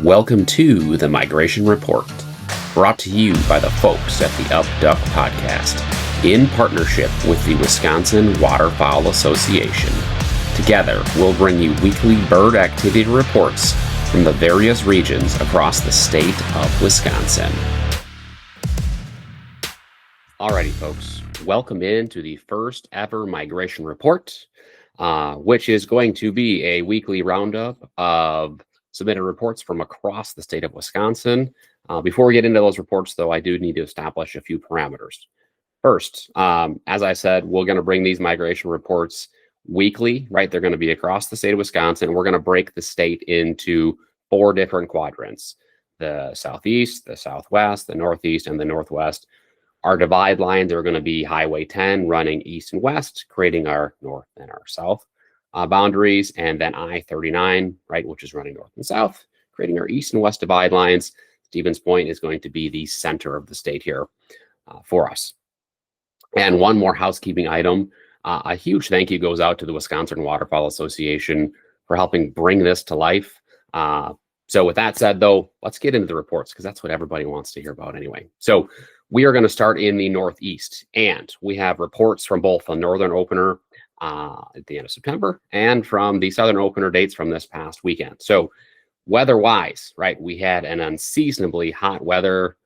Welcome to the Migration Report, brought to you by the folks at the Upduck Podcast, in partnership with the Wisconsin Waterfowl Association. Together, we'll bring you weekly bird activity reports from the various regions across the state of Wisconsin. Alrighty, folks, welcome into the first ever Migration Report, which is going to be a weekly roundup of submitted reports from across the state of Wisconsin. Before we get into those reports, though, I do need to establish a few parameters. First, as I said, we're going to bring these migration reports weekly, right? They're going to be across the state of Wisconsin. We're going to break the state into 4 different quadrants: the southeast, the southwest, the northeast, and the northwest. Our divide lines are going to be Highway 10 running east and west, creating our north and our south boundaries, and then I-39, right, which is running north and south, creating our east and west divide lines. Stevens Point is going to be the center of the state here for us. And one more housekeeping item, a huge thank you goes out to the Wisconsin Waterfowl Association for helping bring this to life. So with that said, though, let's get into the reports, because that's what everybody wants to hear about anyway. So we are going to start in the northeast, and we have reports from both the northern opener at the end of September and from the southern opener dates from this past weekend. So weather-wise, right, we had an unseasonably hot weather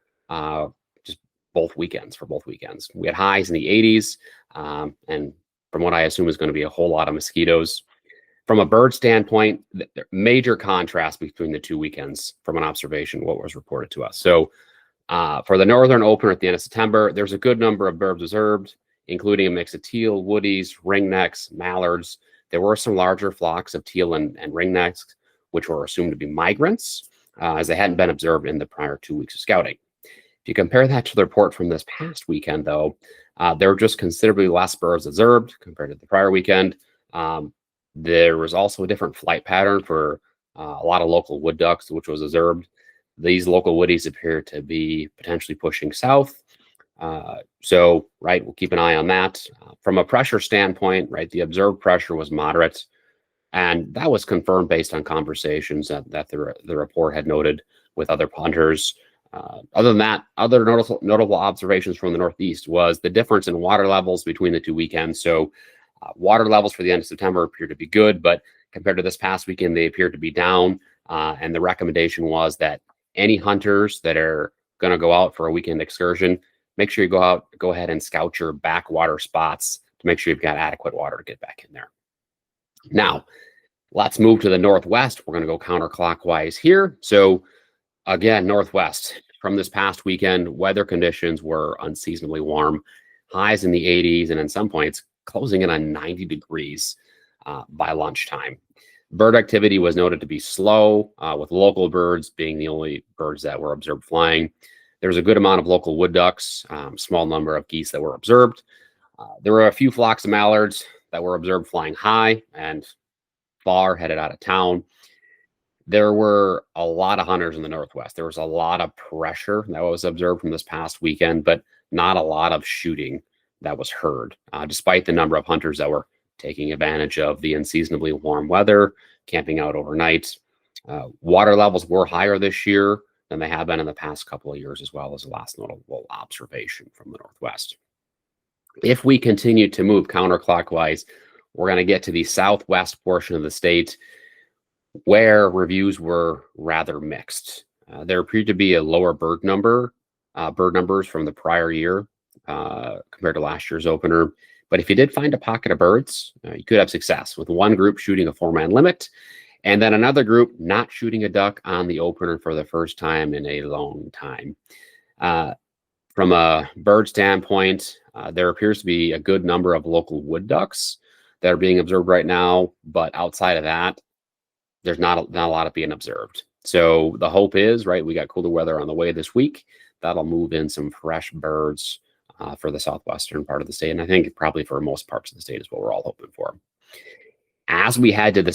just both weekends. We had highs in the 80s, and from what I assume is going to be a whole lot of mosquitoes. From a bird standpoint, major contrast between the 2 weekends from an observation, what was reported to us. So for the northern opener at the end of September, there's a good number of birds observed, including a mix of teal, woodies, ringnecks, mallards. There were some larger flocks of teal and ringnecks, which were assumed to be migrants, as they hadn't been observed in the prior 2 weeks of scouting. If you compare that to the report from this past weekend, though, there were just considerably less birds observed compared to the prior weekend. There was also a different flight pattern for a lot of local wood ducks, which was observed. These local woodies appear to be potentially pushing south. So, right, we'll keep an eye on that. From a pressure standpoint, right, the observed pressure was moderate, and that was confirmed based on conversations that the report had noted with other hunters. Other than that, other notable observations from the northeast was the difference in water levels between the 2 weekends. So water levels for the end of September appear to be good, but compared to this past weekend, they appear to be down. And the recommendation was that any hunters that are going to go out for a weekend excursion, make sure you go ahead and scout your backwater spots to make sure you've got adequate water to get back in there. Now, let's move to the northwest. We're going to go counterclockwise here. So again, northwest. From this past weekend, weather conditions were unseasonably warm, highs in the 80s, and in some points closing in on 90 degrees by lunchtime. Bird activity was noted to be slow, with local birds being the only birds that were observed flying. There was a good amount of local wood ducks, small number of geese that were observed. There were a few flocks of mallards that were observed flying high and far, headed out of town. There were a lot of hunters in the northwest. There was a lot of pressure that was observed from this past weekend, but not a lot of shooting that was heard, despite the number of hunters that were taking advantage of the unseasonably warm weather, camping out overnight. Water levels were higher this year than they have been in the past couple of years, as well as the last notable observation from the northwest. If we continue to move counterclockwise, we're going to get to the southwest portion of the state, where reviews were rather mixed. There appeared to be a lower bird numbers from the prior year compared to last year's opener. But if you did find a pocket of birds, you could have success, with one group shooting a 4-man limit, and then another group not shooting a duck on the opener for the first time in a long time. From a bird standpoint, there appears to be a good number of local wood ducks that are being observed right now, but outside of that, there's not a lot of being observed. So the hope is, right, we got cooler weather on the way this week. That'll move in some fresh birds for the southwestern part of the state, and I think probably for most parts of the state is what we're all hoping for. As we head to the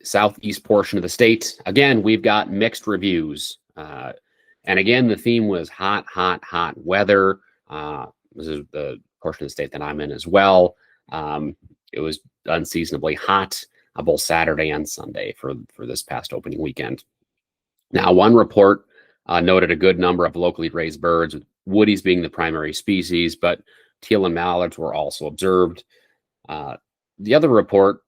southeast portion of the state, again, we've got mixed reviews. And again, the theme was hot weather. This is the portion of the state that I'm in as well. It was unseasonably hot both Saturday and Sunday for this past opening weekend. Now, one report noted a good number of locally raised birds, with woodies being the primary species, but teal and mallards were also observed. The other report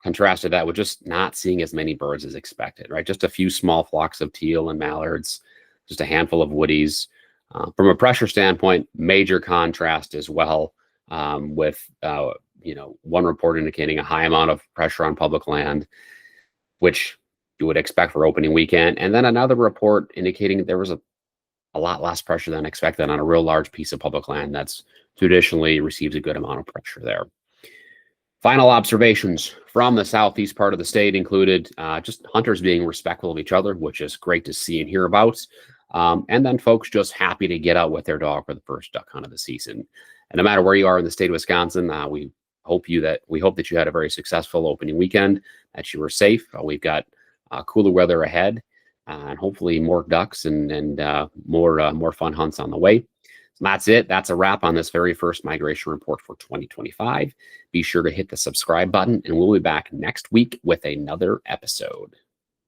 contrasted that with just not seeing as many birds as expected, right? Just a few small flocks of teal and mallards, just a handful of woodies. From a pressure standpoint, major contrast as well, with one report indicating a high amount of pressure on public land, which you would expect for opening weekend, and then another report indicating there was a lot less pressure than expected on a real large piece of public land that's traditionally receives a good amount of pressure there. Final observations from the southeast part of the state included just hunters being respectful of each other, which is great to see and hear about. And then folks just happy to get out with their dog for the first duck hunt of the season. And no matter where you are in the state of Wisconsin, we hope that you had a very successful opening weekend, that you were safe. We've got cooler weather ahead, and hopefully more ducks and more fun hunts on the way. So that's it. That's a wrap on this very first migration report for 2025. Be sure to hit the subscribe button, and we'll be back next week with another episode.